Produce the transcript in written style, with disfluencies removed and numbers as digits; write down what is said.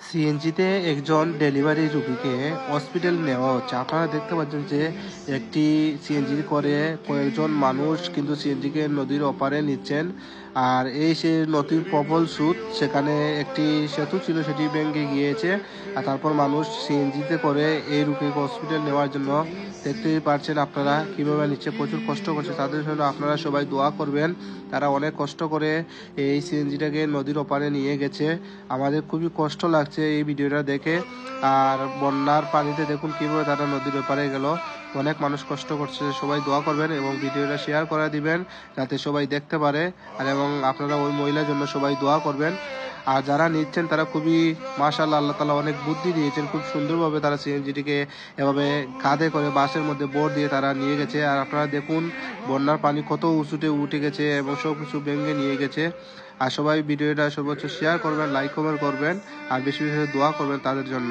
সিএনজিতে একজন ডেলিভারি রোগীকে হসপিটাল নেওয়া হচ্ছে। আপনারা দেখতে পাচ্ছেন যে একটি সিএনজি করে কয়েকজন মানুষ কিন্তু সিএনজিকে নদীর ওপারে নিচ্ছেন। আর এই সে নদীর প্রবল স্রোত, সেখানে একটি সেতু ছিল সেটি ভেঙে গিয়েছে। আর তারপর মানুষ সিএনজিতে করে এই রোগীকে হসপিটাল নেওয়ার জন্য, দেখতেই পারছেন আপনারা কীভাবে নিচ্ছে, প্রচুর কষ্ট করছে। তাদের জন্য আপনারা সবাই দোয়া করবেন। তারা অনেক কষ্ট করে এই সিএনজিটাকে নদীর ওপারে নিয়ে গেছে। আমাদের খুবই কষ্ট লাগছে এই ভিডিওটা দেখে। আর বন্যার পানিতে দেখুন কীভাবে তারা নদীর ওপারে গেল। অনেক মানুষ কষ্ট করছে। সবাই দোয়া করবেন এবং ভিডিওটা শেয়ার করে দিবেন যাতে সবাই দেখতে পারে। আর এবং আপনারা ওই মহিলার জন্য সবাই দোয়া করবেন। আর যারা নিচ্ছেন তারা খুবই মাশাআল্লাহ, আল্লাহ তাআলা অনেক বুদ্ধি দিয়েছেন। খুব সুন্দরভাবে তারা সিএনজিটিকে এভাবে কাঁধে করে বাসের মধ্যে বোর দিয়ে তারা নিয়ে গেছে। আর আপনারা দেখুন বন্যার পানি কত উঁচুতে উঠে গেছে এবং সব কিছু ভেঙে নিয়ে গেছে। আর সবাই ভিডিওটা সর্বোচ্চ শেয়ার করবেন, লাইক কমেন্ট করবেন আর বেশি বেশি দোয়া করবেন তাদের জন্য।